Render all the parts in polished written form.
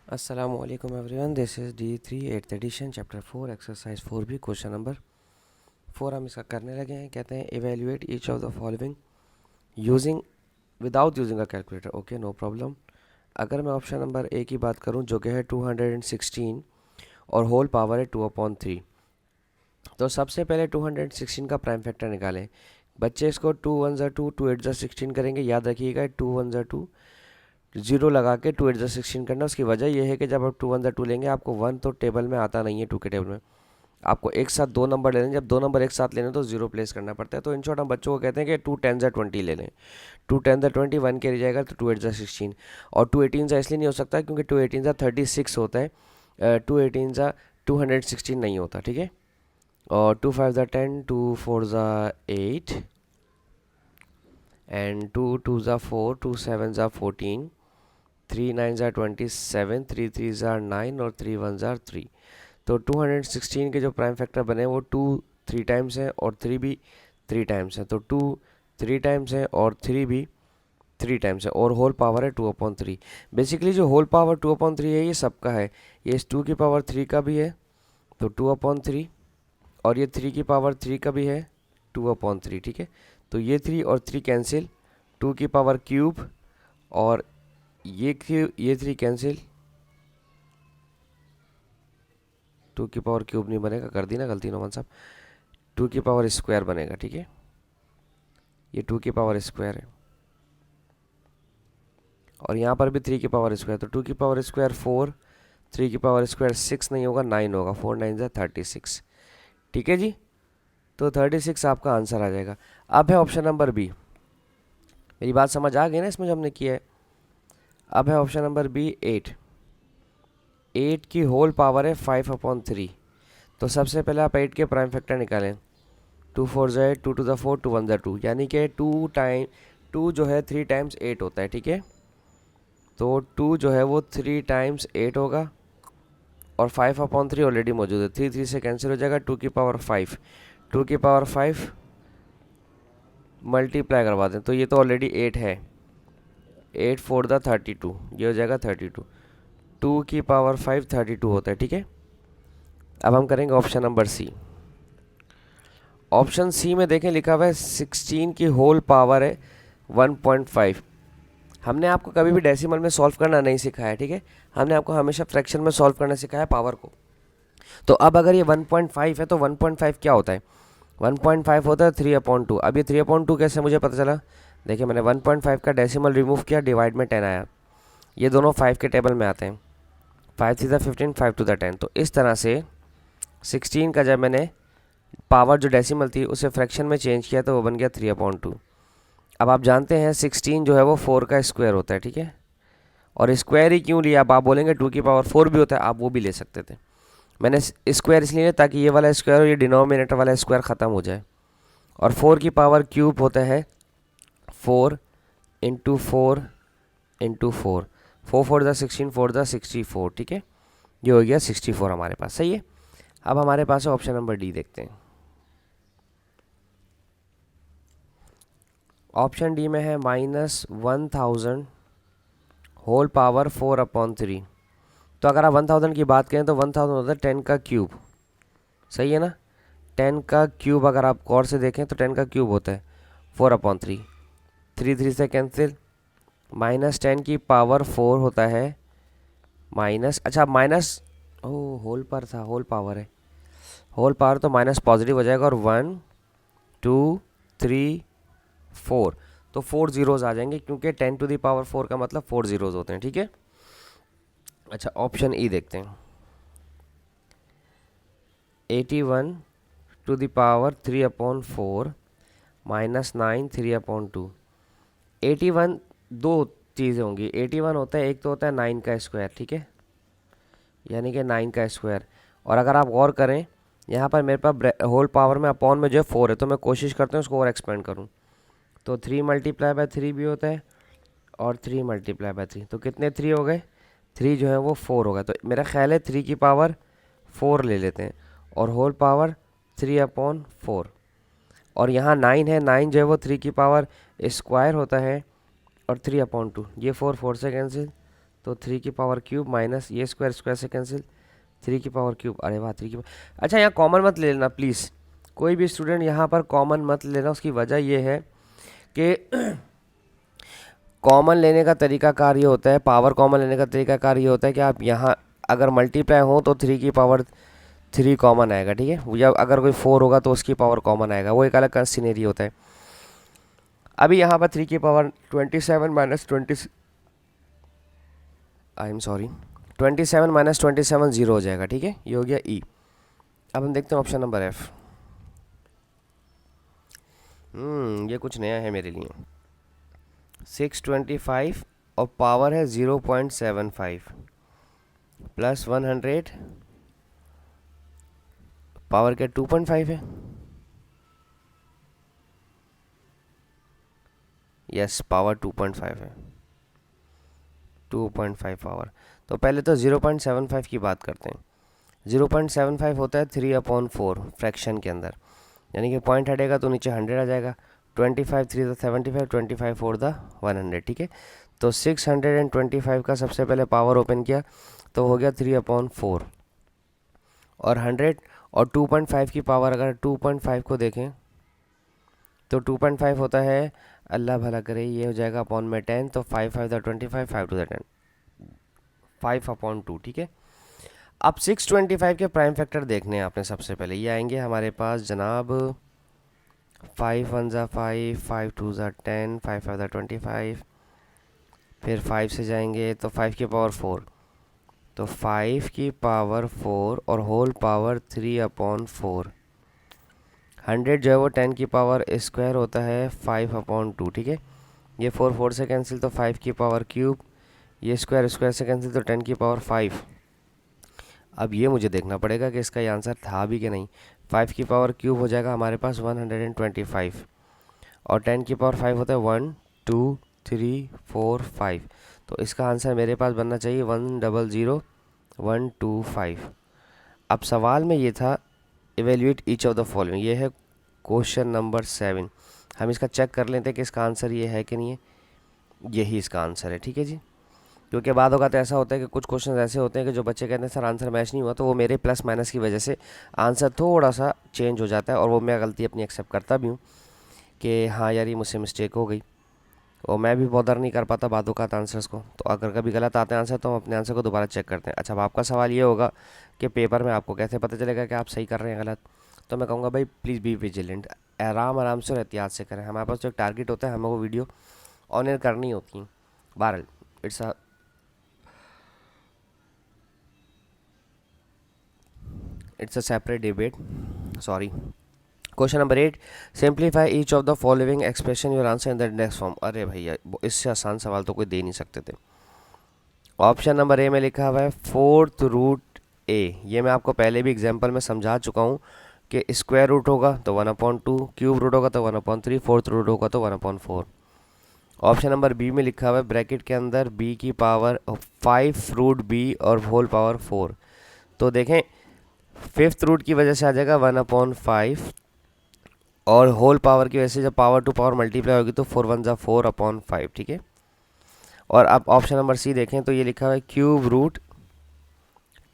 Assalamualaikum everyone, this is D3 8th edition chapter 4 exercise 4b question number 4 हम इसका करने लगे हैं। कहते हैं evaluate each of the following using without using a calculator। Okay, no problem. अगर मैं ऑप्शन नंबर ए की बात करूं जो कि है 216 और होल पावर है 2/3, तो सबसे पहले 216 का प्राइम फैक्टर निकालें। बच्चे इसको 2 1 2 2 8 16 करेंगे। याद रखिएगा 2 1 2 जीरो लगा के 2 8 16 करना। उसकी वजह यह है कि जब आप 2 1 2 लेंगे आपको 1 तो टेबल में आता नहीं है, 2 के टेबल में आपको एक साथ दो नंबर लेने। जब दो नंबर एक साथ लेने तो जीरो प्लेस करना पड़ता है। तो इन शॉर्ट हम बच्चों को कहते हैं कि 2 10 20 ले लें। 2 10 20 1 के रह जाएगा तो 2 8 16। और 2 18 इसलिए नहीं हो सकता क्योंकि 2 18 36 होता है। 2 18 216 नहीं होता, ठीक है। और 2 5 10, 2 4 8 एंड 2 2 4, 2 7 14, 3 9 27, 3 3 9 और 3 1 3। तो 216 के जो प्राइम फैक्टर बने वो 2 3 टाइम्स हैं और 3 भी 3 टाइम्स है। तो 2 3 टाइम्स है और 3 भी 3 टाइम्स है और होल पावर है 2/3। बेसिकली जो होल पावर 2/3 है ये सबका है। ये इस 2 की पावर 3 का भी है तो 2/3, और ये 3 की पावर 3 का भी है 2/3, ठीक है। तो ये 3 और 3 कैंसिल, 2 की पावर क्यूब और ये 3 कैंसिल, 2 की पावर क्यूब नहीं बनेगा, कर दी ना गलती नोमान साहब। 2 की पावर स्क्वायर बनेगा, ठीक है। ये 2 की पावर स्क्वायर है और यहाँ पर भी 3 की पावर स्क्वायर। तो 2 की पावर स्क्वायर 4, 3 की पावर स्क्वायर 6 नहीं होगा, 9 होगा। 4 9 36, ठीक है जी। तो 36 आपका आंसर आ जाएगा। अब है ऑप्शन नंबर बी। मेरी बात समझ आ गई ना इसमें जो हमने किया है। अब है ऑप्शन नंबर बी 8। 8 की होल पावर है 5/3। तो सबसे पहले आप 8 के प्राइम फैक्टर निकालें। 2 4 8, 2 2 4, 2 1 2, यानी कि 2 जो है 3 टाइम्स 8 होता है, ठीक है। तो 2 जो है वो 3 टाइम्स 8 होगा और 5/3 ऑलरेडी मौजूद है। 3 3 से कैंसिल हो जाएगा। 2 की पावर 5, 2 की पावर 5 मल्टीप्लाई करवा दें तो ये तो ऑलरेडी 8 है। 8 4 32, ये हो जाएगा 32। 2 की पावर 5 32 होता है, ठीक है। अब हम करेंगे option number C. Option C में देखें लिखा हुआ है 16 की होल पावर है 1.5। हमने आपको कभी भी डेसिमल में सॉल्व करना नहीं सिखाया है, ठीक है। हमने आपको हमेशा फ्रैक्शन में सॉल्व करना सिखाया है, पावर को। तो अब अगर ये 1.5 है तो 1.5 क्या होता है? 1.5 होता है 3/2। अब ये 3/2 कैसे मुझे पता चला? देखिए मैंने 1.5 का डेसिमल रिमूव किया, डिवाइड में 10 आया। ये दोनों 5 के टेबल में आते हैं। 5 3 15, 5 2 10। तो इस तरह से 16 का जब मैंने पावर जो डेसिमल थी उसे फ्रैक्शन में चेंज किया तो वो बन गया 3/2। अब आप जानते हैं 16 जो है वो 4 का स्क्वायर होता है, ठीक है। और स्क्वायर ही क्यों लिया? अब आप बोलेंगे 2 की पावर 4 भी होता है, आप वो भी ले सकते थे। मैंने स्क्वायर इसलिए लिया ताकि ये वाला स्क्वायर और ये डिनोमिनेटर वाला स्क्वायर ख़त्म हो जाए। और 4 की पावर क्यूब होता है 4 इंटू 4 इंटू 4। 4 4 16, 4 64, ठीक है। ये हो गया 64 हमारे पास, सही है। अब हमारे पास है ऑप्शन नंबर डी, देखते हैं। ऑप्शन डी में है -1000 होल पावर 4/3। तो अगर आप 1000 की बात करें तो 1000 होता है 10 का क्यूब, सही है ना। 10 का क्यूब अगर आप गौर से देखें तो 10 का क्यूब होता है 4/3। 3 3 से कैंसिल। -10 की पावर 4 होता है माइनस, अच्छा माइनस, ओ होल पर था, होल पावर है। होल पावर तो माइनस पॉजिटिव हो जाएगा और 1 2 3 4, तो 4 जीरोज आ जाएंगे क्योंकि 10 टू द पावर 4 का मतलब 4 जीरोज होते हैं, ठीक है। अच्छा ऑप्शन ई देखते हैं। 81 टू द पावर 3/4 -9 3/2। 81 दो चीज़ें होंगी। 81 होता है, एक तो होता है 9 का स्क्वायर, ठीक है, यानी कि 9 का स्क्वायर। और अगर आप गौर करें यहाँ पर मेरे पास होल पावर में अपॉन में जो है 4 है, तो मैं कोशिश करता हूँ उसको और एक्सपेंड करूँ। तो 3 × 3 भी होता है और 3 × 3, तो कितने 3 हो गए? 3 जो है वो 4 हो गया। तो मेरा ख्याल है 3 की पावर 4 ले लेते हैं और होल पावर 3/4। और यहाँ 9 है, 9 जो है वो 3 की पावर स्क्वायर होता है और 3/2। ये 4 4 से कैंसिल, तो 3 की पावर क्यूब माइनस ये स्क्वायर स्क्वायर से कैंसिल, 3 की पावर क्यूब, अरे वाह 3 की अच्छा यहाँ कॉमन मत ले लेना प्लीज़, कोई भी स्टूडेंट यहाँ पर कॉमन मत लेना। उसकी वजह ये है कि कॉमन लेने का तरीकाकार ये होता है, पावर कॉमन लेने का तरीकाकार ये होता है कि आप यहाँ अगर मल्टीप्लाई हो तो 3 की पावर 3 कॉमन आएगा, ठीक है, या अगर कोई 4 होगा तो उसकी पावर कॉमन आएगा, वो एक अलग का सीनरी होता है। अभी यहाँ पर 3 की power 27 minus 20, I am sorry 27 minus 27 zero हो जाएगा, ठीक है, ये हो गया ई। अब हम देखते हैं ऑप्शन नंबर एफ। ये कुछ नया है मेरे लिए। 625 और पावर है 0.75 प्लस 100 पावर क्या 2.5 है, यस पावर 2.5 है, 2.5 पावर। तो पहले तो 0.75 की बात करते हैं। 0.75 होता है 3/4 फ्रैक्शन के अंदर, यानी कि पॉइंट हटेगा तो नीचे 100 आ जाएगा। 25 3 द 75, 25 4 द 100, ठीक है। तो 625 का सबसे पहले पावर ओपन किया तो हो गया 3/4 और 100 और 2.5 की पावर अगर 2.5 को देखें तो 2.5 होता है, अल्लाह भला करे, ये हो जाएगा अपॉन में 10, तो 5 5 द 25, 5 टू द 10, 5/2, ठीक है। अब 625 के प्राइम फैक्टर देखने हैं आपने। सबसे पहले ये आएंगे हमारे पास जनाब 5 1 ज़ा 5, 5 2 ज़ा 10, 5 5 ज़ा 25, फिर 5 से जाएंगे तो 5 की पावर 4, तो 5 की पावर 4 और होल पावर 3/4। 100 जो है वो 10 की पावर स्क्वायर होता है 5/2, ठीक है। ये 4 4 से कैंसिल तो 5 की पावर क्यूब, ये स्क्वायर स्क्वायर से कैंसिल तो 10 की पावर 5। अब ये मुझे देखना पड़ेगा कि इसका ये आंसर था भी कि नहीं। 5 की पावर क्यूब हो जाएगा हमारे पास 125 और 10 की पावर 5 होता है 1 2 3 4 5, तो इसका आंसर मेरे पास बनना चाहिए 100125। अब सवाल में ये था evaluate each of the following, ये है क्वेश्चन नंबर 7। हम इसका चेक कर लेते हैं कि इसका आंसर ये है कि नहीं है। यही इसका आंसर है, ठीक है जी। क्योंकि बाद होगा तो ऐसा होता है कि कुछ क्वेश्चन ऐसे होते हैं कि जो बच्चे कहते हैं सर आंसर मैच नहीं हुआ, तो वो मेरे प्लस माइनस की वजह से आंसर थोड़ा सा चेंज हो जाता है, और वो मैं गलती अपनी एक्सेप्ट करता भी हूँ कि हाँ यार ये मुझसे मिस्टेक हो गई, और मैं भी बॉदर नहीं कर पाता बाद का आंसर्स को। तो अगर कभी गलत आते हैं आंसर तो हम अपने आंसर को दोबारा चेक करते हैं। अच्छा, अब आपका सवाल ये होगा कि पेपर में आपको कैसे पता चलेगा कि आप सही कर रहे हैं गलत। तो मैं कहूँगा भाई प्लीज़ बी विजिलेंट, आराम आराम से और एहतियात से करें। हमारे पास जो एक टारगेट होता है हमें वो वीडियो ऑन एयर करनी होती है। बहरहाल it's a separate debate, sorry. Question number 8, simplify each of the following expression your answer in the next form. अरे भैया इससे आसान सवाल तो कोई दे नहीं सकते थे। ऑप्शन नंबर ए में लिखा हुआ है 4th रूट ए, ये मैं आपको पहले भी एग्जांपल में समझा चुका हूँ कि स्क्वायर रूट होगा तो 1/2, क्यूब रूट होगा तो 1/3, 4th रूट होगा तो 1/4। ऑप्शन नंबर बी में लिखा हुआ है ब्रैकेट के अंदर बी की पावर 5 रूट बी और होल पावर 4, तो देखें 5th रूट की वजह से आ जाएगा 1/5 और होल पावर की वजह से जब पावर टू पावर मल्टीप्लाई होगी तो 4 1 ज़ा 4/5, ठीक है। और अब ऑप्शन नंबर सी देखें तो ये लिखा हुआ है cube root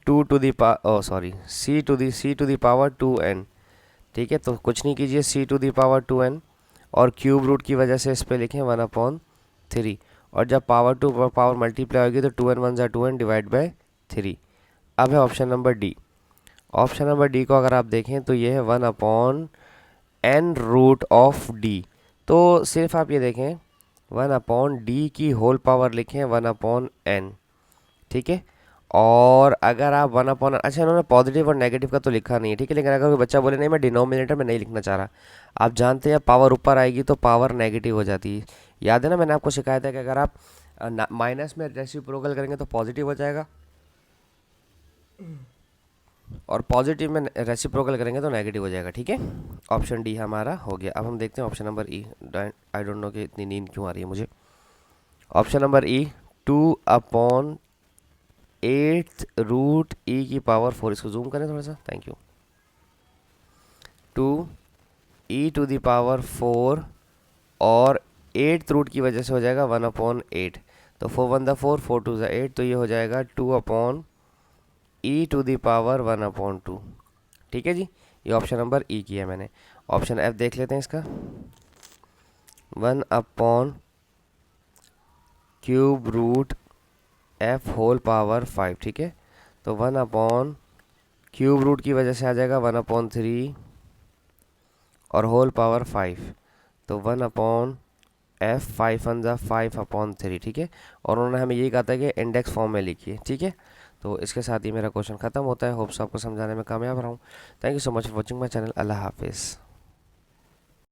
2 to the sorry C to the power 2n, ठीक है। तो कुछ नहीं कीजिए, सी टू दी पावर 2n और क्यूब रूट की वजह से इस पर लिखें 1/3, और जब पावर टू पावर मल्टीप्लाई होगी तो 2n 1 ज़ा 2n डिवाइड बाई 3। अब है option number D. Option number D को अगर आप देखें तो ये है 1/n रूट ऑफ डी, तो सिर्फ आप ये देखें 1/d की होल पावर लिखें 1/n, ठीक है। और अगर आप 1/, अच्छा इन्होंने पॉजिटिव और नेगेटिव का तो लिखा नहीं है, ठीक है, लेकिन अगर कोई बच्चा बोले नहीं मैं डिनोमिनेटर में नहीं लिखना चाह रहा, आप जानते हैं पावर ऊपर आएगी तो पावर नेगेटिव हो जाती है। याद है ना मैंने आपको सिखाया था कि अगर आप माइनस में रेसिप्रोकल करेंगे तो पॉजिटिव हो जाएगा, और पॉजिटिव में रेसिप्रोकल करेंगे तो नेगेटिव हो जाएगा, ठीक है। ऑप्शन डी हमारा हो गया। अब हम देखते हैं option number E. I don't know कि इतनी नींद क्यों आ रही है मुझे। Option number E 2/8 root E की पावर 4, इसको जूम करें थोड़ा सा, thank you. 2e to the power 4 और 8th रूट की वजह से हो जाएगा 1/8, तो 4 1 = 4, 4 2 = 8, तो ये हो जाएगा 2/e⁻1/2। ठीक है जी, ये ऑप्शन नंबर ई किया मैंने। ऑप्शन एफ देख लेते हैं इसका, 1/√f⁵, ठीक है। तो 1/³ की वजह से आ जाएगा 1/3 और होल पावर 5, तो 1/f 5 1 = 5/3, ठीक है। और उन्होंने हमें यही कहा था कि इंडेक्स फॉर्म में लिखिए, ठीक है। तो इसके साथ ही मेरा क्वेश्चन खत्म होता है। होप्स आपको समझाने में कामयाब रहा हूँ। Thank you so much for watching my channel. अल्लाह हाफिज़।